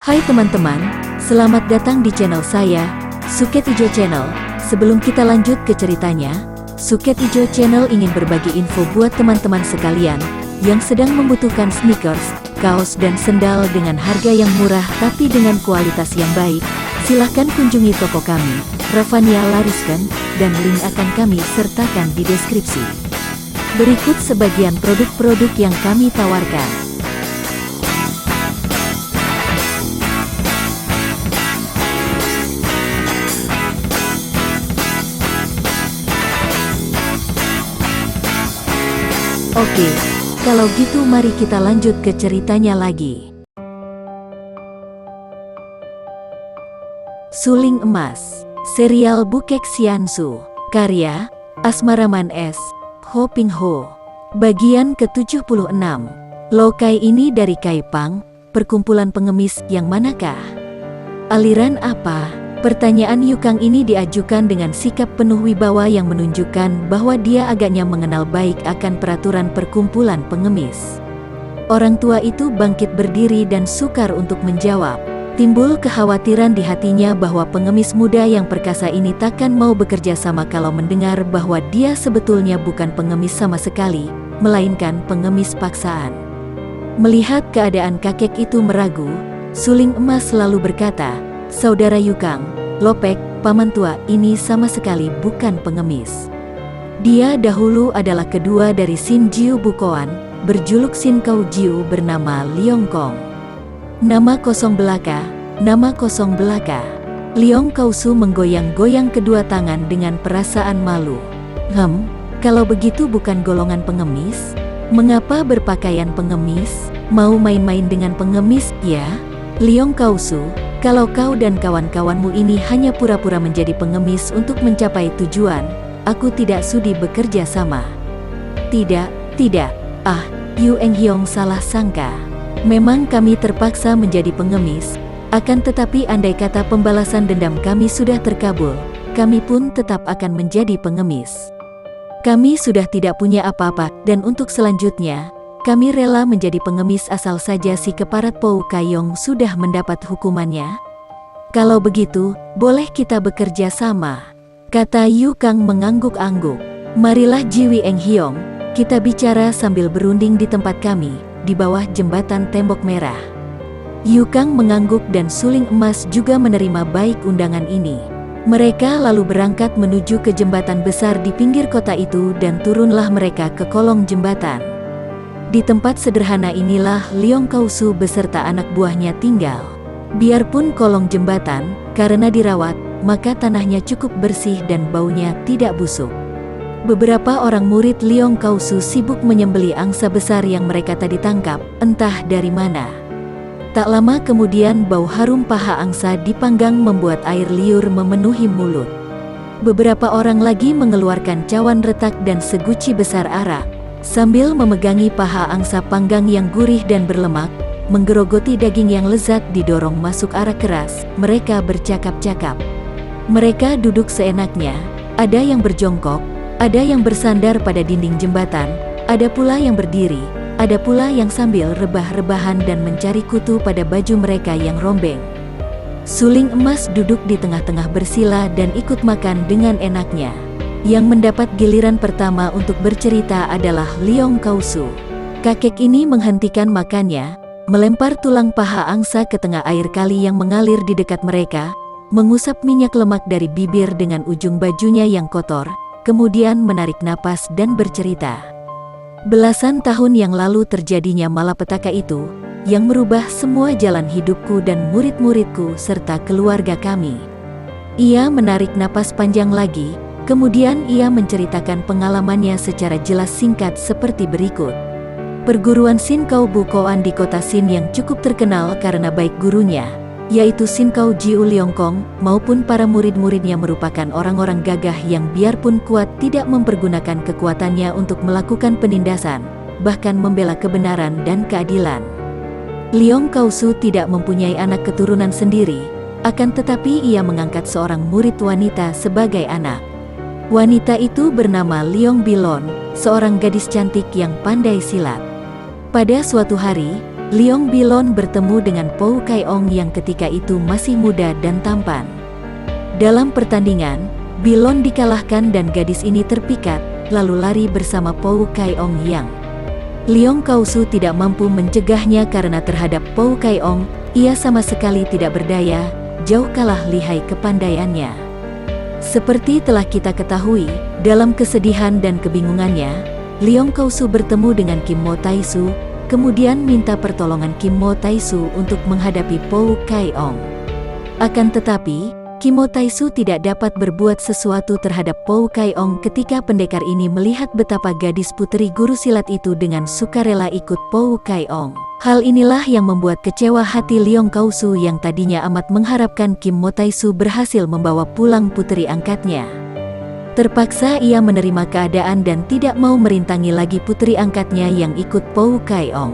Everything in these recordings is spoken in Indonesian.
Hai teman-teman, selamat datang di channel saya, Suket Ijo Channel. Sebelum kita lanjut ke ceritanya, Suket Ijo Channel ingin berbagi info buat teman-teman sekalian yang sedang membutuhkan sneakers, kaos dan sendal dengan harga yang murah tapi dengan kualitas yang baik. Silahkan kunjungi toko kami, Ravania Lariskan, dan link akan kami sertakan di deskripsi. Berikut sebagian produk-produk yang kami tawarkan. Oke, kalau gitu mari kita lanjut ke ceritanya lagi. Suling Emas, serial Bukek Xiansu, karya Asmaraman S. Ho Ping Ho. Bagian ke-76. Lokai ini dari Kaipang, perkumpulan pengemis yang manakah? Aliran apa? Pertanyaan Yukang ini diajukan dengan sikap penuh wibawa yang menunjukkan bahwa dia agaknya mengenal baik akan peraturan perkumpulan pengemis. Orang tua itu bangkit berdiri dan sukar untuk menjawab. Timbul kekhawatiran di hatinya bahwa pengemis muda yang perkasa ini takkan mau bekerja sama kalau mendengar bahwa dia sebetulnya bukan pengemis sama sekali, melainkan pengemis paksaan. Melihat keadaan kakek itu meragu, Suling Emas selalu berkata, "Saudara Yukang, Lopek, paman tua ini sama sekali bukan pengemis. Dia dahulu adalah kedua dari Sin Jiu Bukoan, berjuluk Sin Kau Jiu bernama Liong Kong. Nama kosong belaka, nama kosong belaka." Liong Kau Su menggoyang-goyang kedua tangan dengan perasaan malu. Kalau begitu bukan golongan pengemis? Mengapa berpakaian pengemis? Mau main-main dengan pengemis, ya? Liong Kau Su, kalau kau dan kawan-kawanmu ini hanya pura-pura menjadi pengemis untuk mencapai tujuan, aku tidak sudi bekerja sama. Tidak. Yu Enghyong salah sangka. Memang kami terpaksa menjadi pengemis, akan tetapi andai kata pembalasan dendam kami sudah terkabul, kami pun tetap akan menjadi pengemis. Kami sudah tidak punya apa-apa, dan untuk selanjutnya, kami rela menjadi pengemis asal saja si keparat Pou Kayong sudah mendapat hukumannya. Kalau begitu, boleh kita bekerja sama, kata Yukang mengangguk-angguk. Marilah Jiwi Enghyong, kita bicara sambil berunding di tempat kami, di bawah jembatan tembok merah. Yukang mengangguk dan Suling Emas juga menerima baik undangan ini. Mereka lalu berangkat menuju ke jembatan besar di pinggir kota itu dan turunlah mereka ke kolong jembatan. Di tempat sederhana inilah Liong Kau Su beserta anak buahnya tinggal. Biarpun kolong jembatan, karena dirawat, maka tanahnya cukup bersih dan baunya tidak busuk. Beberapa orang murid Liong Kau Su sibuk menyembeli angsa besar yang mereka tadi tangkap, entah dari mana. Tak lama kemudian bau harum paha angsa dipanggang membuat air liur memenuhi mulut. Beberapa orang lagi mengeluarkan cawan retak dan seguci besar arak. Sambil memegangi paha angsa panggang yang gurih dan berlemak, menggerogoti daging yang lezat didorong masuk arak keras, mereka bercakap-cakap. Mereka duduk seenaknya, ada yang berjongkok, ada yang bersandar pada dinding jembatan, ada pula yang berdiri, ada pula yang sambil rebah-rebahan dan mencari kutu pada baju mereka yang rombeng. Suling Emas duduk di tengah-tengah bersila dan ikut makan dengan enaknya. Yang mendapat giliran pertama untuk bercerita adalah Liong Kau Su. Kakek ini menghentikan makannya, melempar tulang paha angsa ke tengah air kali yang mengalir di dekat mereka, mengusap minyak lemak dari bibir dengan ujung bajunya yang kotor, kemudian menarik napas dan bercerita. Belasan tahun yang lalu terjadinya malapetaka itu, yang merubah semua jalan hidupku dan murid-muridku serta keluarga kami. Ia menarik napas panjang lagi. Kemudian ia menceritakan pengalamannya secara jelas singkat seperti berikut. Perguruan Sin Kau Bukoan di kota Sin yang cukup terkenal karena baik gurunya, yaitu Sin Kau Jiu Liong Kong, maupun para murid-muridnya merupakan orang-orang gagah yang biarpun kuat tidak mempergunakan kekuatannya untuk melakukan penindasan, bahkan membela kebenaran dan keadilan. Liong Kau Su tidak mempunyai anak keturunan sendiri, akan tetapi ia mengangkat seorang murid wanita sebagai anak. Wanita itu bernama Liong Bilon, seorang gadis cantik yang pandai silat. Pada suatu hari, Leong Bilon bertemu dengan Pou Kai Ong yang ketika itu masih muda dan tampan. Dalam pertandingan, Bilon dikalahkan dan gadis ini terpikat, lalu lari bersama Pou Kai Ong yang Leong Kausu tidak mampu mencegahnya karena terhadap Pou Kai Ong, ia sama sekali tidak berdaya, jauh kalah lihai kepandaiannya. Seperti telah kita ketahui, dalam kesedihan dan kebingungannya, Leong Kausu bertemu dengan Kim Mo Taisu, kemudian minta pertolongan Kim Mo Taisu untuk menghadapi Pou Kai Ong. Akan tetapi, Kim Mo Taisu tidak dapat berbuat sesuatu terhadap Pou Kai Ong ketika pendekar ini melihat betapa gadis puteri guru silat itu dengan sukarela ikut Pou Kai Ong. Hal inilah yang membuat kecewa hati Leong Kausu yang tadinya amat mengharapkan Kim Mo Taisu berhasil membawa pulang puteri angkatnya. Terpaksa ia menerima keadaan dan tidak mau merintangi lagi puteri angkatnya yang ikut Pou Kai Ong.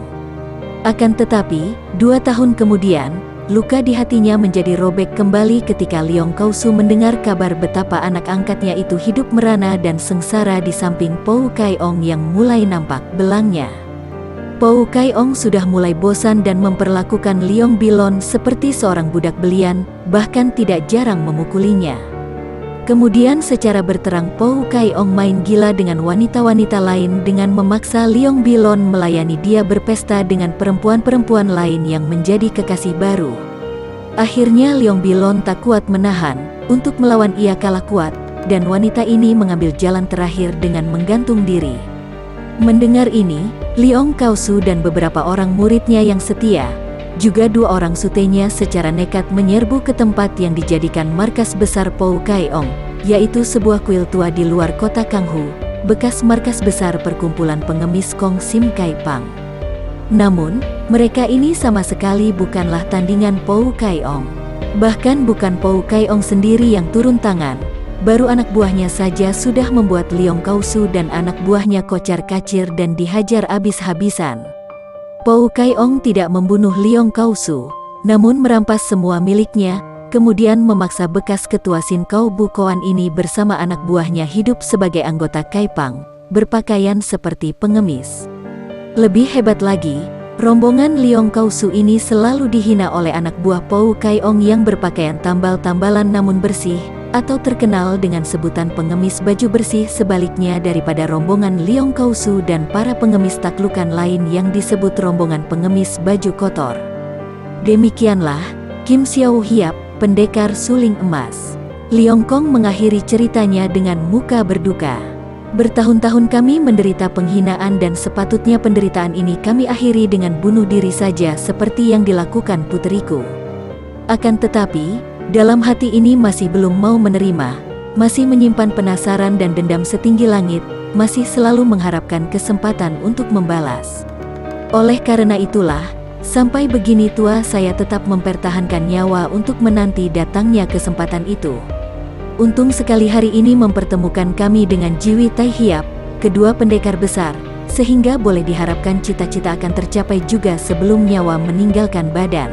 Akan tetapi, 2 tahun kemudian, luka di hatinya menjadi robek kembali ketika Leong Kausu mendengar kabar betapa anak angkatnya itu hidup merana dan sengsara di samping Pou Kai Ong yang mulai nampak belangnya. Pou Kai Ong sudah mulai bosan dan memperlakukan Leong Bilon seperti seorang budak belian, bahkan tidak jarang memukulinya. Kemudian secara berterang Pou Kai Ong main gila dengan wanita-wanita lain dengan memaksa Leong Bilon melayani dia berpesta dengan perempuan-perempuan lain yang menjadi kekasih baru. Akhirnya Leong Bilon tak kuat menahan, untuk melawan ia kalah kuat, dan wanita ini mengambil jalan terakhir dengan menggantung diri. Mendengar ini, Leong Kausu dan beberapa orang muridnya yang setia, juga 2 orang sutenya secara nekat menyerbu ke tempat yang dijadikan markas besar Pou Kai Ong, yaitu sebuah kuil tua di luar kota Kanghu, bekas markas besar perkumpulan pengemis Kong Sim Kai Pang. Namun, mereka ini sama sekali bukanlah tandingan Pou Kai Ong. Bahkan bukan Pou Kai Ong sendiri yang turun tangan, baru anak buahnya saja sudah membuat Leong Kausu dan anak buahnya kocar-kacir dan dihajar habis-habisan. Pou Kai Ong tidak membunuh Leong Kausu, namun merampas semua miliknya, kemudian memaksa bekas ketua Sin Kau Bu Koan ini bersama anak buahnya hidup sebagai anggota Kai Pang, berpakaian seperti pengemis. Lebih hebat lagi, rombongan Leong Kausu ini selalu dihina oleh anak buah Pou Kai Ong yang berpakaian tambal-tambalan namun bersih, atau terkenal dengan sebutan pengemis baju bersih sebaliknya daripada rombongan Leong Kausu dan para pengemis taklukan lain yang disebut rombongan pengemis baju kotor. Demikianlah, Kim Xiao Hiap, pendekar suling emas. Leong Kong mengakhiri ceritanya dengan muka berduka. Bertahun-tahun kami menderita penghinaan dan sepatutnya penderitaan ini kami akhiri dengan bunuh diri saja seperti yang dilakukan puteriku. Akan tetapi, dalam hati ini masih belum mau menerima, masih menyimpan penasaran dan dendam setinggi langit, masih selalu mengharapkan kesempatan untuk membalas. Oleh karena itulah, sampai begini tua saya tetap mempertahankan nyawa untuk menanti datangnya kesempatan itu. Untung sekali hari ini mempertemukan kami dengan Jiwi Tai Hiap, kedua pendekar besar, sehingga boleh diharapkan cita-cita akan tercapai juga sebelum nyawa meninggalkan badan.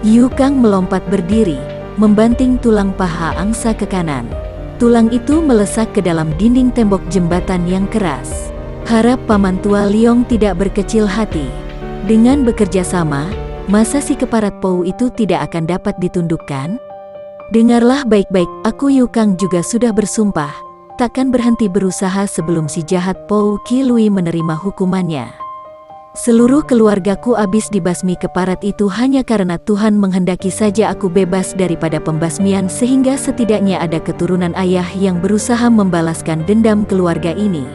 Yu Kang melompat berdiri, membanting tulang paha angsa ke kanan. Tulang itu melesak ke dalam dinding tembok jembatan yang keras. Harap Paman Tua Leong tidak berkecil hati. Dengan bekerja sama, masa si keparat Pou itu tidak akan dapat ditundukkan? Dengarlah baik-baik, aku Yu Kang juga sudah bersumpah, takkan berhenti berusaha sebelum si jahat Pou Ki Lui menerima hukumannya. Seluruh keluargaku habis dibasmi keparat itu hanya karena Tuhan menghendaki saja aku bebas daripada pembasmian sehingga setidaknya ada keturunan ayah yang berusaha membalaskan dendam keluarga ini.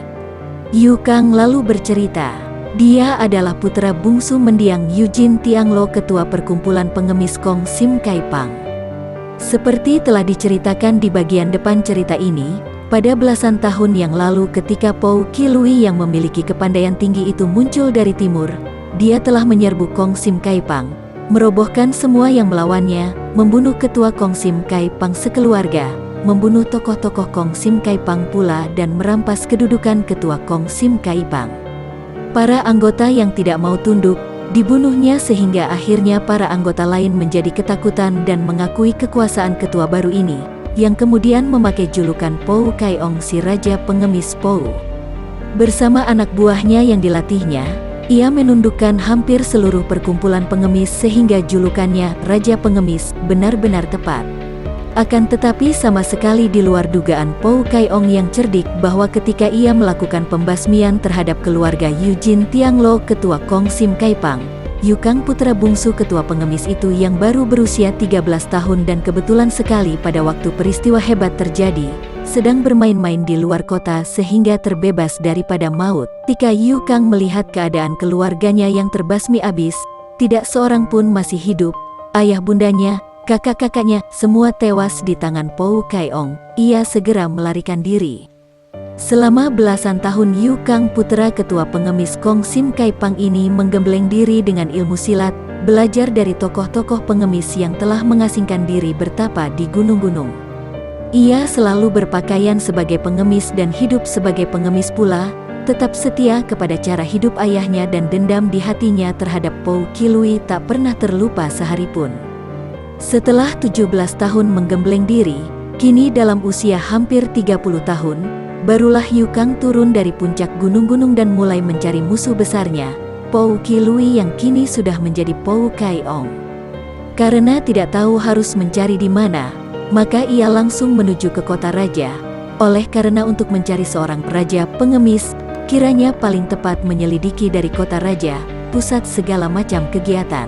Yu Kang lalu bercerita, dia adalah putra bungsu mendiang Eugene Tianglo ketua perkumpulan pengemis Kong Sim Kai Pang. Seperti telah diceritakan di bagian depan cerita ini, pada belasan tahun yang lalu ketika Pou Ki Lui yang memiliki kepandaian tinggi itu muncul dari timur, dia telah menyerbu Kong Sim Kai Pang, merobohkan semua yang melawannya, membunuh ketua Kong Sim Kai Pang sekeluarga, membunuh tokoh-tokoh Kong Sim Kai Pang pula dan merampas kedudukan ketua Kong Sim Kai Pang. Para anggota yang tidak mau tunduk, dibunuhnya sehingga akhirnya para anggota lain menjadi ketakutan dan mengakui kekuasaan ketua baru ini, yang kemudian memakai julukan Pou Kai Ong si Raja Pengemis Pou. Bersama anak buahnya yang dilatihnya, Ia menundukkan hampir seluruh perkumpulan pengemis sehingga julukannya Raja Pengemis benar-benar tepat. Akan tetapi sama sekali di luar dugaan Pou Kai-ong yang cerdik bahwa ketika ia melakukan pembasmian terhadap keluarga Eugene Tianglo, ketua Kong Sim Kaipang, Yukang putra bungsu ketua pengemis itu yang baru berusia 13 tahun dan kebetulan sekali pada waktu peristiwa hebat terjadi, sedang bermain-main di luar kota sehingga terbebas daripada maut. Ketika Yukang melihat keadaan keluarganya yang terbasmi abis, tidak seorang pun masih hidup, ayah bundanya, kakak-kakaknya, semua tewas di tangan Pou Kai-ong. Ia segera melarikan diri. Selama belasan tahun Yukang putra ketua pengemis Kong Sim Kaipang ini menggembleng diri dengan ilmu silat, belajar dari tokoh-tokoh pengemis yang telah mengasingkan diri bertapa di gunung-gunung. Ia selalu berpakaian sebagai pengemis dan hidup sebagai pengemis pula, tetap setia kepada cara hidup ayahnya dan dendam di hatinya terhadap Pou Qilui tak pernah terlupa seharipun. Setelah 17 tahun menggembleng diri, kini dalam usia hampir 30 tahun, barulah Yukang turun dari puncak gunung-gunung dan mulai mencari musuh besarnya, Pou Qilui yang kini sudah menjadi Pou Kai-ong. Karena tidak tahu harus mencari di mana, maka ia langsung menuju ke kota raja. Oleh karena untuk mencari seorang raja pengemis, kiranya paling tepat menyelidiki dari kota raja, pusat segala macam kegiatan.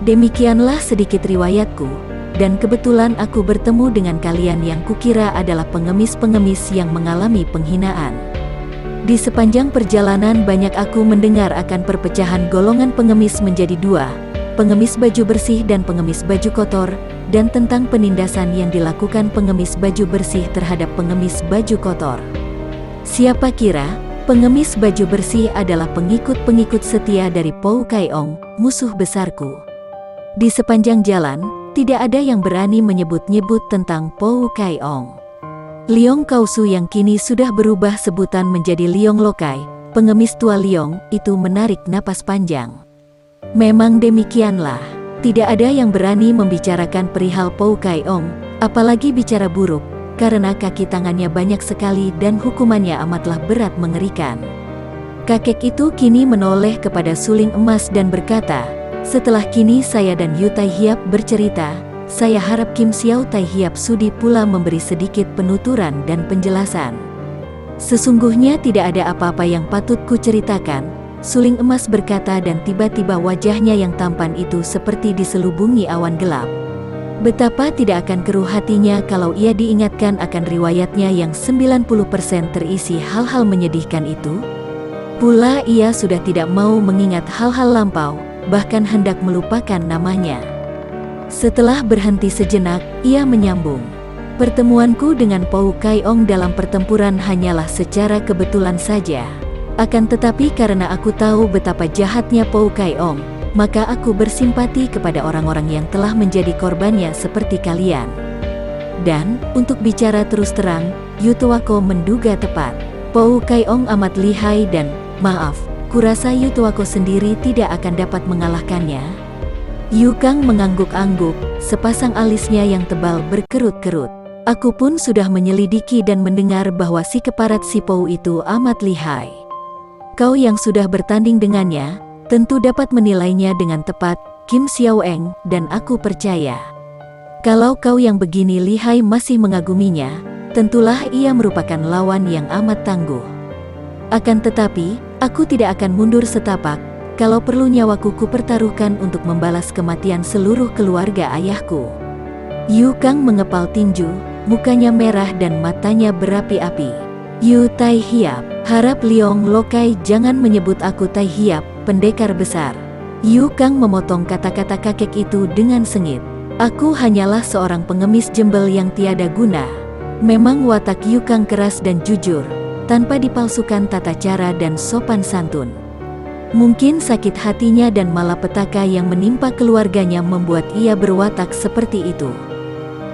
Demikianlah sedikit riwayatku, dan kebetulan aku bertemu dengan kalian yang kukira adalah pengemis-pengemis yang mengalami penghinaan. Di sepanjang perjalanan banyak aku mendengar akan perpecahan golongan pengemis menjadi dua, pengemis baju bersih dan pengemis baju kotor, dan tentang penindasan yang dilakukan pengemis baju bersih terhadap pengemis baju kotor. Siapa kira, pengemis baju bersih adalah pengikut-pengikut setia dari Pou Kai-ong, musuh besarku. Di sepanjang jalan, tidak ada yang berani menyebut-nyebut tentang Pou Kai-ong. Liong Kausu yang kini sudah berubah sebutan menjadi Liong Lokai, pengemis tua Liong, itu menarik napas panjang. Memang demikianlah, tidak ada yang berani membicarakan perihal Pou Kai-ong, apalagi bicara buruk, karena kaki tangannya banyak sekali dan hukumannya amatlah berat mengerikan. Kakek itu kini menoleh kepada suling emas dan berkata, "Setelah kini saya dan Yu Tai Hiap bercerita, saya harap Kim Xiao Tai Hiap sudi pula memberi sedikit penuturan dan penjelasan." "Sesungguhnya tidak ada apa-apa yang patut kuceritakan," suling emas berkata dan tiba-tiba wajahnya yang tampan itu seperti diselubungi awan gelap. Betapa tidak akan keruh hatinya kalau ia diingatkan akan riwayatnya yang 90% terisi hal-hal menyedihkan itu. Pula ia sudah tidak mau mengingat hal-hal lampau, bahkan hendak melupakan namanya. Setelah berhenti sejenak, ia menyambung, "Pertemuanku dengan Pou Kai-ong dalam pertempuran hanyalah secara kebetulan saja. Akan tetapi karena aku tahu betapa jahatnya Pou Kai-ong, maka aku bersimpati kepada orang-orang yang telah menjadi korbannya seperti kalian. Dan, untuk bicara terus terang, Yutuako menduga tepat. Pou Kai-ong amat lihai dan, maaf, kurasa Yutuako sendiri tidak akan dapat mengalahkannya." Yukang mengangguk-angguk, sepasang alisnya yang tebal berkerut-kerut. "Aku pun sudah menyelidiki dan mendengar bahwa si keparat si Pou itu amat lihai. Kau yang sudah bertanding dengannya, tentu dapat menilainya dengan tepat, Kim Xiao Eng, dan aku percaya. Kalau kau yang begini lihai masih mengaguminya, tentulah ia merupakan lawan yang amat tangguh. Akan tetapi, aku tidak akan mundur setapak, kalau perlu nyawaku kupertaruhkan untuk membalas kematian seluruh keluarga ayahku." Yukang mengepal tinju, mukanya merah dan matanya berapi-api. "Yu Tai Hiap, harap Liong Lokai jangan menyebut aku Tai Hiap, pendekar besar." Yukang memotong kata-kata kakek itu dengan sengit. "Aku hanyalah seorang pengemis jembel yang tiada guna." Memang watak Yukang keras dan jujur, tanpa dipalsukan tata cara dan sopan santun. Mungkin sakit hatinya dan malapetaka yang menimpa keluarganya membuat ia berwatak seperti itu.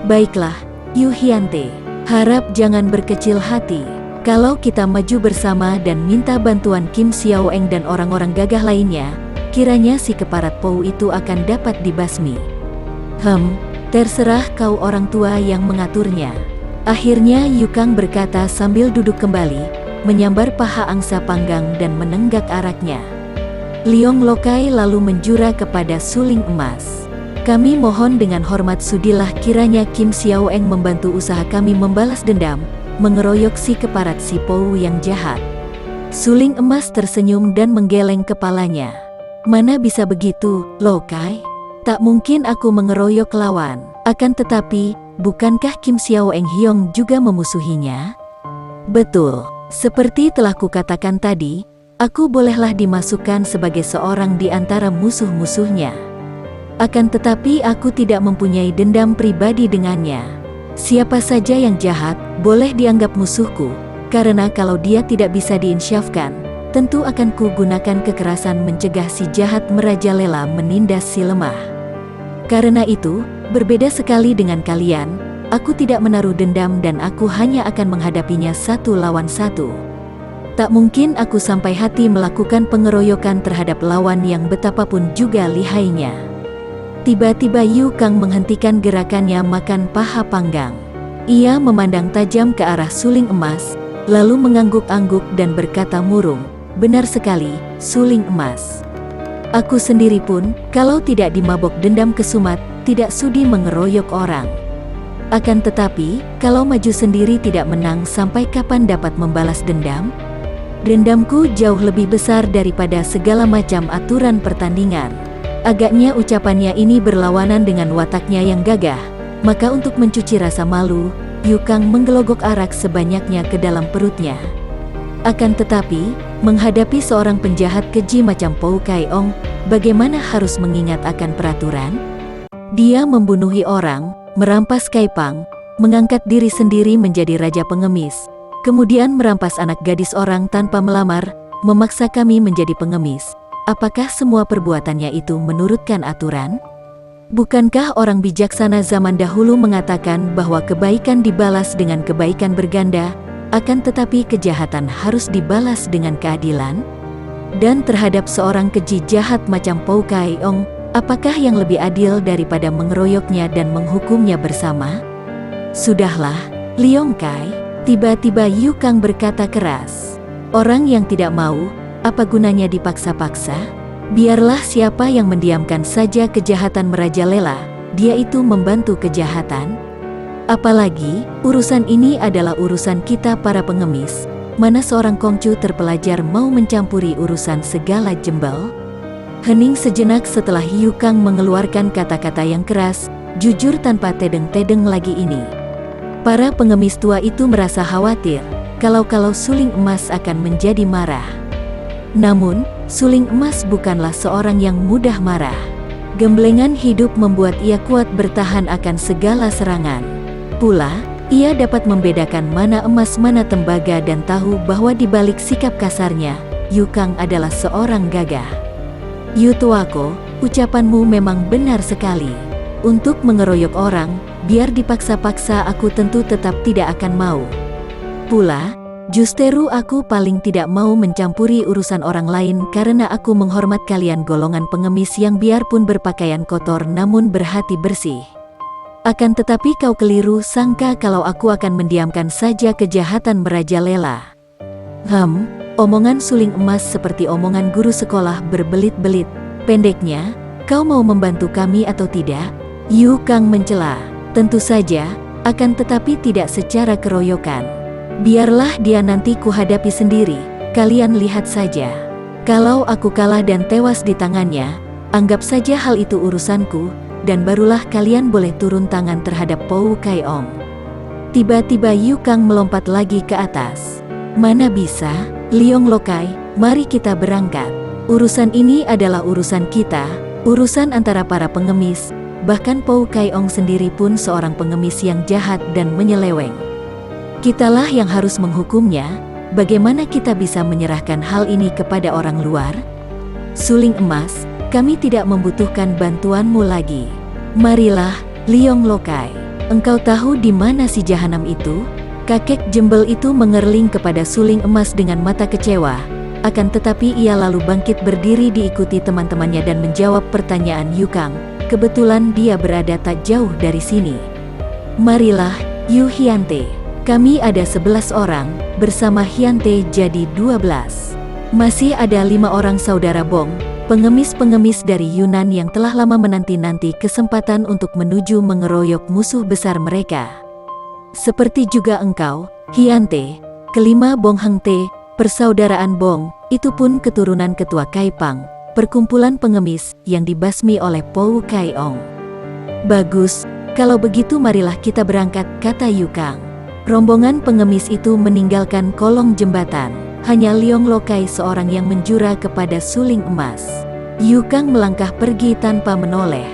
"Baiklah, Yu Hyante, harap jangan berkecil hati. Kalau kita maju bersama dan minta bantuan Kim Xiao Eng dan orang-orang gagah lainnya, kiranya si keparat Pou itu akan dapat dibasmi." Terserah kau orang tua yang mengaturnya." Akhirnya Yukang berkata sambil duduk kembali, menyambar paha angsa panggang dan menenggak araknya. Liong Lokai lalu menjura kepada suling emas. Kami mohon dengan hormat sudilah kiranya Kim Xiao Eng membantu usaha kami membalas dendam, mengeroyok si keparat si Pou yang jahat. Suling emas tersenyum dan menggeleng kepalanya. Mana bisa begitu, Lokai? Tak mungkin aku mengeroyok lawan. Akan tetapi, bukankah Kim Xiao Eng Hyong juga memusuhinya? Betul, seperti telah kukatakan tadi, aku bolehlah dimasukkan sebagai seorang di antara musuh-musuhnya. Akan tetapi aku tidak mempunyai dendam pribadi dengannya. Siapa saja yang jahat, boleh dianggap musuhku, karena kalau dia tidak bisa diinsyafkan, tentu akan kugunakan kekerasan mencegah si jahat merajalela menindas si lemah. Karena itu, berbeda sekali dengan kalian, aku tidak menaruh dendam dan aku hanya akan menghadapinya 1 lawan 1. Tak mungkin aku sampai hati melakukan pengeroyokan terhadap lawan yang betapapun juga lihainya. Tiba-tiba Yu Kang menghentikan gerakannya makan paha panggang. Ia memandang tajam ke arah suling emas, lalu mengangguk-angguk dan berkata murung, "Benar sekali, suling emas. Aku sendiri pun, kalau tidak dimabok dendam kesumat, tidak sudi mengeroyok orang. Akan tetapi, kalau maju sendiri tidak menang sampai kapan dapat membalas dendam? Dendamku jauh lebih besar daripada segala macam aturan pertandingan." Agaknya ucapannya ini berlawanan dengan wataknya yang gagah, maka untuk mencuci rasa malu, Yu Kang menggelogok arak sebanyaknya ke dalam perutnya. Akan tetapi, menghadapi seorang penjahat keji macam Pou Kai Ong, bagaimana harus mengingat akan peraturan? Dia membunuhi orang, merampas Kaipang, mengangkat diri sendiri menjadi raja pengemis, kemudian merampas anak gadis orang tanpa melamar, memaksa kami menjadi pengemis. Apakah semua perbuatannya itu menurutkan aturan? Bukankah orang bijaksana zaman dahulu mengatakan bahwa kebaikan dibalas dengan kebaikan berganda, akan tetapi kejahatan harus dibalas dengan keadilan? Dan terhadap seorang keji jahat macam Pou Kai Ong, apakah yang lebih adil daripada mengeroyoknya dan menghukumnya bersama? Sudahlah, Liong Kai, tiba-tiba Yu Kang berkata keras. Orang yang tidak mau, apa gunanya dipaksa-paksa? Biarlah siapa yang mendiamkan saja kejahatan merajalela, dia itu membantu kejahatan. Apalagi, urusan ini adalah urusan kita para pengemis. Mana seorang kongcu terpelajar mau mencampuri urusan segala jembel? Hening sejenak setelah Yu Kang mengeluarkan kata-kata yang keras, jujur tanpa tedeng-tedeng lagi ini. Para pengemis tua itu merasa khawatir, kalau-kalau suling emas akan menjadi marah. Namun, suling emas bukanlah seorang yang mudah marah. Gemblengan hidup membuat ia kuat bertahan akan segala serangan. Pula, ia dapat membedakan mana emas mana tembaga dan tahu bahwa di balik sikap kasarnya, Yu Kang adalah seorang gagah. Yu tuaku, ucapanmu memang benar sekali. Untuk mengeroyok orang, biar dipaksa-paksa aku tentu tetap tidak akan mau. Pula, justeru aku paling tidak mau mencampuri urusan orang lain karena aku menghormat kalian golongan pengemis yang biarpun berpakaian kotor namun berhati bersih. Akan tetapi kau keliru sangka kalau aku akan mendiamkan saja kejahatan merajalela. Omongan suling emas seperti omongan guru sekolah berbelit-belit. Pendeknya, kau mau membantu kami atau tidak? Yu Kang mencela. Tentu saja, akan tetapi tidak secara keroyokan. Biarlah dia nanti kuhadapi sendiri, kalian lihat saja. Kalau aku kalah dan tewas di tangannya, anggap saja hal itu urusanku, dan barulah kalian boleh turun tangan terhadap Pou Kai Ong. Tiba-tiba Yu Kang melompat lagi ke atas. Mana bisa, Liong Lokai, mari kita berangkat. Urusan ini adalah urusan kita, urusan antara para pengemis, bahkan Pou Kai Ong sendiri pun seorang pengemis yang jahat dan menyeleweng. Kitalah yang harus menghukumnya, bagaimana kita bisa menyerahkan hal ini kepada orang luar? Suling emas, kami tidak membutuhkan bantuanmu lagi. Marilah, Liong Lokai. Engkau tahu di mana si jahanam itu? Kakek jembel itu mengerling kepada suling emas dengan mata kecewa. Akan tetapi ia lalu bangkit berdiri diikuti teman-temannya dan menjawab pertanyaan Yu Kang. Kebetulan dia berada tak jauh dari sini. Marilah, Yu Hyante. Kami ada 11 orang, bersama Hyante jadi 12. Masih ada 5 orang saudara Bong, pengemis-pengemis dari Yunan yang telah lama menanti-nanti kesempatan untuk menuju mengeroyok musuh besar mereka. Seperti juga engkau, Hyante, kelima Bong Hengte, persaudaraan Bong, itu pun keturunan ketua Kaipang, perkumpulan pengemis yang dibasmi oleh Pou Kai Ong. Bagus, kalau begitu marilah kita berangkat, kata Yukang. Rombongan pengemis itu meninggalkan kolong jembatan. Hanya Liong Lokai seorang yang menjura kepada suling emas. Yukang melangkah pergi tanpa menoleh.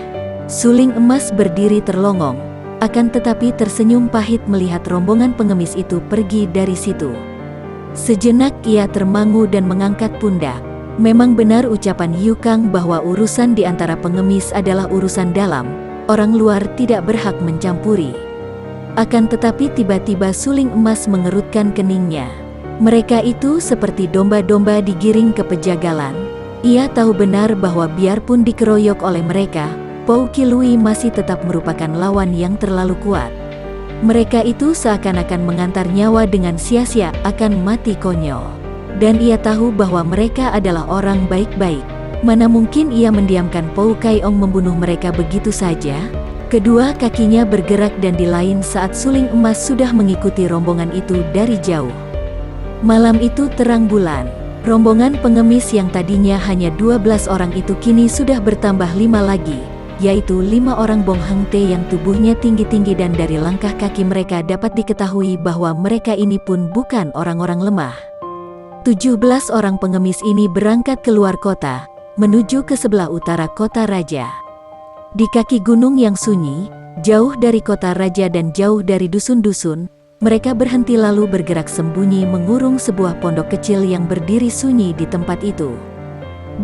Suling emas berdiri terlongong, akan tetapi tersenyum pahit melihat rombongan pengemis itu pergi dari situ. Sejenak ia termangu dan mengangkat pundak. Memang benar ucapan Yukang bahwa urusan di antara pengemis adalah urusan dalam, orang luar tidak berhak mencampuri. Akan tetapi tiba-tiba suling emas mengerutkan keningnya. Mereka itu seperti domba-domba digiring ke pejagalan. Ia tahu benar bahwa biarpun dikeroyok oleh mereka, Pou Kilui masih tetap merupakan lawan yang terlalu kuat. Mereka itu seakan-akan mengantar nyawa dengan sia-sia, akan mati konyol. Dan ia tahu bahwa mereka adalah orang baik-baik. Mana mungkin ia mendiamkan Pou Kai Ong membunuh mereka begitu saja? Kedua kakinya bergerak dan di lain saat suling emas sudah mengikuti rombongan itu dari jauh. Malam itu terang bulan. Rombongan pengemis yang tadinya hanya 12 orang itu kini sudah bertambah 5 lagi, yaitu 5 orang Bong Hengte yang tubuhnya tinggi-tinggi dan dari langkah kaki mereka dapat diketahui bahwa mereka ini pun bukan orang-orang lemah. 17 orang pengemis ini berangkat keluar kota, menuju ke sebelah utara kota raja. Di kaki gunung yang sunyi, jauh dari kota raja dan jauh dari dusun-dusun, mereka berhenti lalu bergerak sembunyi mengurung sebuah pondok kecil yang berdiri sunyi di tempat itu.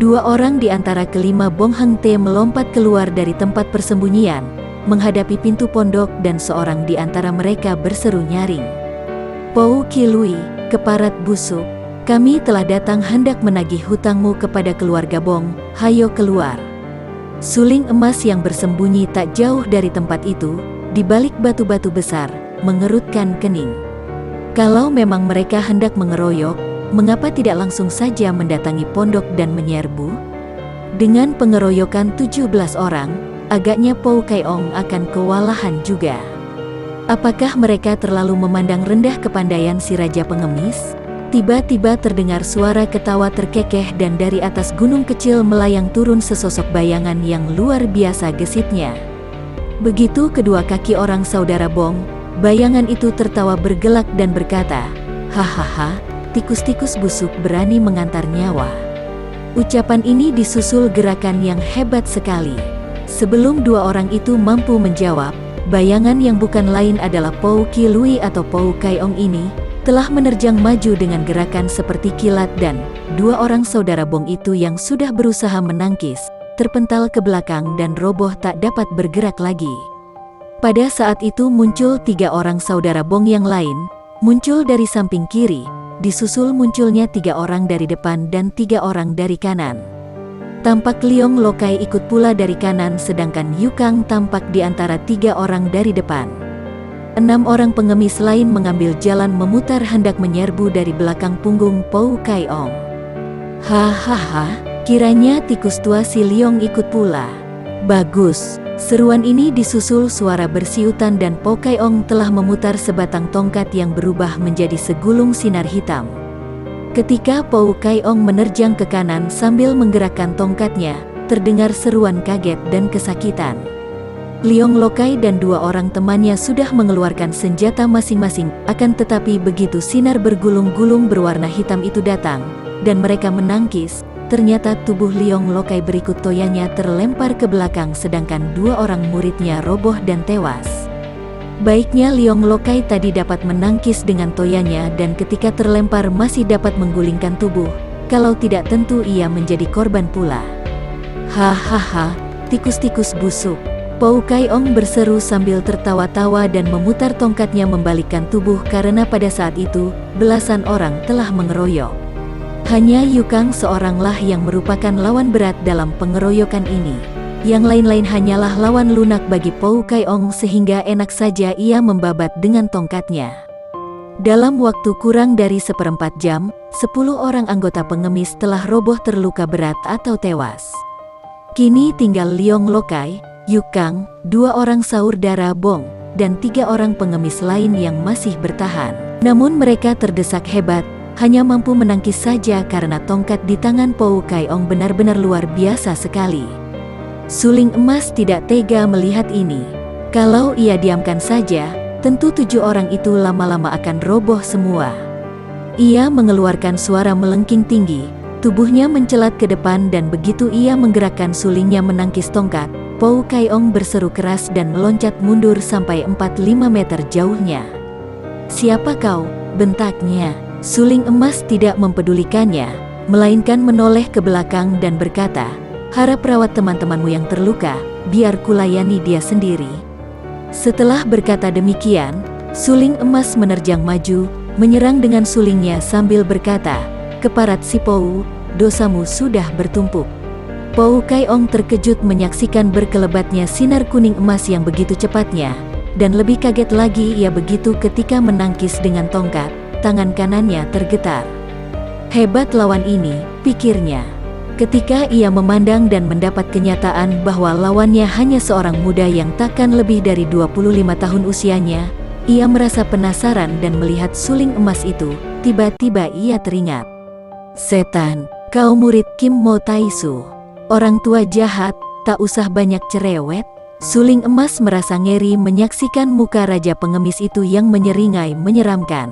2 orang di antara kelima Bong Hengte melompat keluar dari tempat persembunyian, menghadapi pintu pondok dan seorang di antara mereka berseru nyaring. Pou Kilui, keparat busuk, kami telah datang hendak menagih hutangmu kepada keluarga Bong, hayo keluar. Suling emas yang bersembunyi tak jauh dari tempat itu, di balik batu-batu besar, mengerutkan kening. Kalau memang mereka hendak mengeroyok, mengapa tidak langsung saja mendatangi pondok dan menyerbu? Dengan pengeroyokan 17 orang, agaknya Pou Kai Ong akan kewalahan juga. Apakah mereka terlalu memandang rendah kepandaian si raja pengemis? Tiba-tiba terdengar suara ketawa terkekeh dan dari atas gunung kecil melayang turun sesosok bayangan yang luar biasa gesitnya. Begitu kedua kaki orang saudara Bong, bayangan itu tertawa bergelak dan berkata, "Hahaha, tikus-tikus busuk berani mengantar nyawa." Ucapan ini disusul gerakan yang hebat sekali. Sebelum 2 orang itu mampu menjawab, bayangan yang bukan lain adalah Pou Kilui atau Pou Kai Ong ini, telah menerjang maju dengan gerakan seperti kilat dan 2 orang saudara Bong itu yang sudah berusaha menangkis, terpental ke belakang dan roboh tak dapat bergerak lagi. Pada saat itu muncul 3 orang saudara Bong yang lain, muncul dari samping kiri, disusul munculnya 3 orang dari depan dan 3 orang dari kanan. Tampak Liong Lokai ikut pula dari kanan sedangkan Yukang tampak di antara 3 orang dari depan. 6 orang pengemis lain mengambil jalan memutar hendak menyerbu dari belakang punggung Pou Kai Ong. Hahaha, kiranya tikus tua si Liong ikut pula. Bagus. Seruan ini disusul suara bersiutan dan Pou Kai Ong telah memutar sebatang tongkat yang berubah menjadi segulung sinar hitam. Ketika Pou Kai Ong menerjang ke kanan sambil menggerakkan tongkatnya, terdengar seruan kaget dan kesakitan. Liong Lokai dan 2 orang temannya sudah mengeluarkan senjata masing-masing, akan tetapi begitu sinar bergulung-gulung berwarna hitam itu datang, dan mereka menangkis, ternyata tubuh Liong Lokai berikut toyanya terlempar ke belakang sedangkan 2 orang muridnya roboh dan tewas. Baiknya Liong Lokai tadi dapat menangkis dengan toyanya dan ketika terlempar masih dapat menggulingkan tubuh, kalau tidak tentu ia menjadi korban pula. Hahaha, tikus-tikus busuk. Pou Kai Ong berseru sambil tertawa-tawa dan memutar tongkatnya membalikkan tubuh karena pada saat itu, belasan orang telah mengeroyok. Hanya Yukang seoranglah yang merupakan lawan berat dalam pengeroyokan ini. Yang lain-lain hanyalah lawan lunak bagi Pou Kai Ong sehingga enak saja ia membabat dengan tongkatnya. Dalam waktu kurang dari seperempat jam, 10 orang anggota pengemis telah roboh terluka berat atau tewas. Kini tinggal Leong Lokai, Yukang, 2 orang saudara Bong, dan 3 orang pengemis lain yang masih bertahan. Namun mereka terdesak hebat, hanya mampu menangkis saja karena tongkat di tangan Pou Kai Ong benar-benar luar biasa sekali. Suling Emas tidak tega melihat ini. Kalau ia diamkan saja, tentu 7 orang itu lama-lama akan roboh semua. Ia mengeluarkan suara melengking tinggi, tubuhnya mencelat ke depan dan begitu ia menggerakkan sulingnya menangkis tongkat, Pou Kai Ong berseru keras dan meloncat mundur sampai 4-5 meter jauhnya. "Siapa kau?" bentaknya. Suling Emas tidak mempedulikannya, melainkan menoleh ke belakang dan berkata, "Harap rawat teman-temanmu yang terluka, biar kulayani dia sendiri." Setelah berkata demikian, Suling Emas menerjang maju, menyerang dengan sulingnya sambil berkata, "Keparat si Pou, dosamu sudah bertumpuk." Pou Kai Ong terkejut menyaksikan berkelebatnya sinar kuning emas yang begitu cepatnya, dan lebih kaget lagi ia begitu ketika menangkis dengan tongkat, tangan kanannya tergetar. "Hebat lawan ini," pikirnya. Ketika ia memandang dan mendapat kenyataan bahwa lawannya hanya seorang muda yang takkan lebih dari 25 tahun usianya, ia merasa penasaran dan melihat suling emas itu, tiba-tiba ia teringat. "Setan, kau murid Kim Mo Taisu. Orang tua jahat, tak usah banyak cerewet." Suling Emas merasa ngeri menyaksikan muka raja pengemis itu yang menyeringai menyeramkan.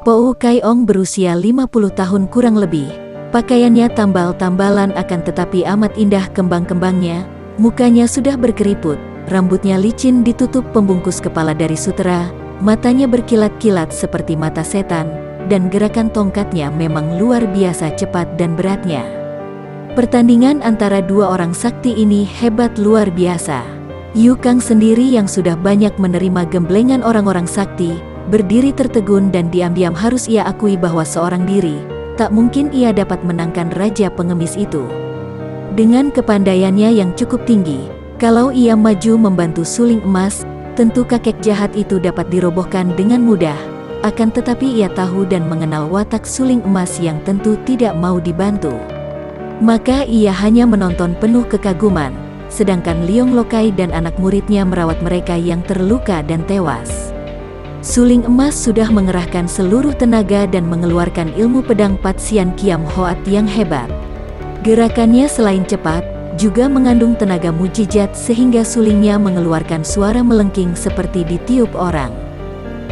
Pou Kai Ong berusia 50 tahun kurang lebih. Pakaiannya tambal-tambalan akan tetapi amat indah kembang-kembangnya, mukanya sudah berkeriput, rambutnya licin ditutup pembungkus kepala dari sutera, matanya berkilat-kilat seperti mata setan, dan gerakan tongkatnya memang luar biasa cepat dan beratnya. Pertandingan antara 2 orang sakti ini hebat luar biasa. Yukang sendiri yang sudah banyak menerima gemblengan orang-orang sakti, berdiri tertegun dan diam-diam harus ia akui bahwa seorang diri, tak mungkin ia dapat menangkan raja pengemis itu. Dengan kepandaiannya yang cukup tinggi, kalau ia maju membantu Suling Emas, tentu kakek jahat itu dapat dirobohkan dengan mudah. Akan tetapi ia tahu dan mengenal watak Suling Emas yang tentu tidak mau dibantu. Maka ia hanya menonton penuh kekaguman, sedangkan Leong Lokai dan anak muridnya merawat mereka yang terluka dan tewas. Suling Emas sudah mengerahkan seluruh tenaga dan mengeluarkan ilmu pedang Pat Sian Kiam Hoat yang hebat. Gerakannya selain cepat, juga mengandung tenaga mujizat sehingga sulingnya mengeluarkan suara melengking seperti ditiup orang.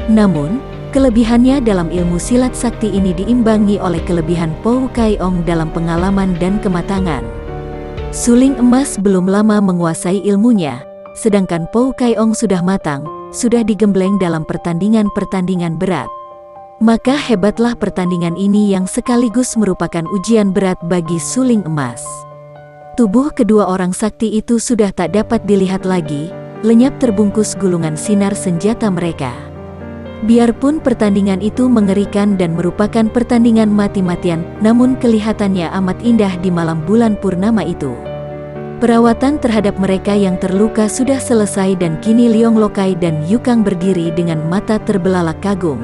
Namun, kelebihannya dalam ilmu silat sakti ini diimbangi oleh kelebihan Pou Kai Ong dalam pengalaman dan kematangan. Suling Emas belum lama menguasai ilmunya, sedangkan Pou Kai Ong sudah matang, sudah digembleng dalam pertandingan-pertandingan berat. Maka hebatlah pertandingan ini yang sekaligus merupakan ujian berat bagi Suling Emas. Tubuh kedua orang sakti itu sudah tak dapat dilihat lagi, lenyap terbungkus gulungan sinar senjata mereka. Biarpun pertandingan itu mengerikan dan merupakan pertandingan mati-matian, namun kelihatannya amat indah di malam bulan purnama itu. Perawatan terhadap mereka yang terluka sudah selesai dan kini Leong Lokai dan Yukang berdiri dengan mata terbelalak kagum.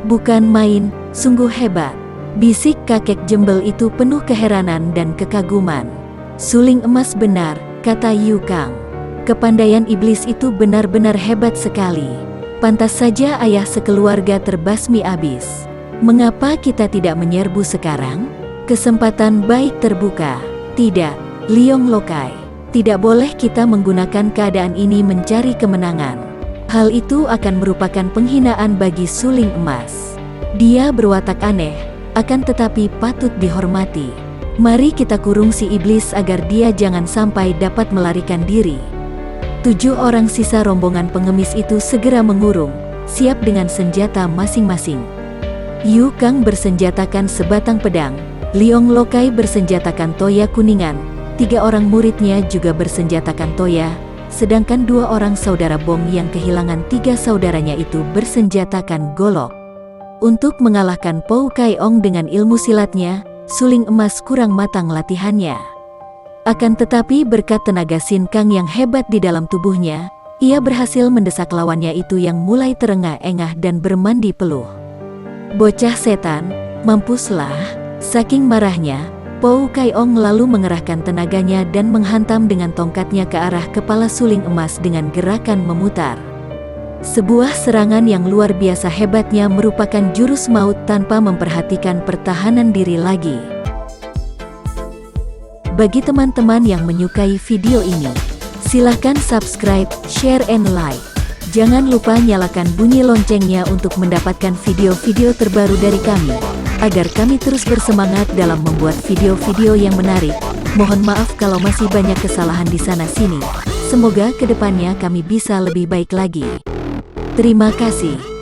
"Bukan main, sungguh hebat," bisik kakek jembel itu penuh keheranan dan kekaguman. "Suling Emas benar," kata Yukang. "Kepandaian iblis itu benar-benar hebat sekali. Pantas saja ayah sekeluarga terbasmi abis. Mengapa kita tidak menyerbu sekarang? Kesempatan baik terbuka." "Tidak, Leong Lokai. Tidak boleh kita menggunakan keadaan ini mencari kemenangan. Hal itu akan merupakan penghinaan bagi Suling Emas. Dia berwatak aneh, akan tetapi patut dihormati. Mari kita kurung si iblis agar dia jangan sampai dapat melarikan diri." 7 orang sisa rombongan pengemis itu segera mengurung, siap dengan senjata masing-masing. Yukang bersenjatakan sebatang pedang, Leong Lokai bersenjatakan toya kuningan, 3 orang muridnya juga bersenjatakan toya, sedangkan 2 orang saudara Bong yang kehilangan 3 saudaranya itu bersenjatakan golok. Untuk mengalahkan Pou Kai Ong dengan ilmu silatnya, Suling Emas kurang matang latihannya. Akan tetapi berkat tenaga Sin Kang yang hebat di dalam tubuhnya, Ia berhasil mendesak lawannya itu yang mulai terengah-engah dan bermandi peluh. Bocah setan, mampuslah. Saking marahnya, Pou Kai Ong lalu mengerahkan tenaganya dan menghantam dengan tongkatnya ke arah kepala suling emas dengan gerakan memutar. Sebuah serangan yang luar biasa hebatnya merupakan jurus maut tanpa memperhatikan pertahanan diri lagi. Bagi teman-teman yang menyukai video ini, silahkan subscribe, share, and like. Jangan lupa nyalakan bunyi loncengnya untuk mendapatkan video-video terbaru dari kami, agar kami terus bersemangat dalam membuat video-video yang menarik. Mohon maaf kalau masih banyak kesalahan di sana-sini. Semoga kedepannya kami bisa lebih baik lagi. Terima kasih.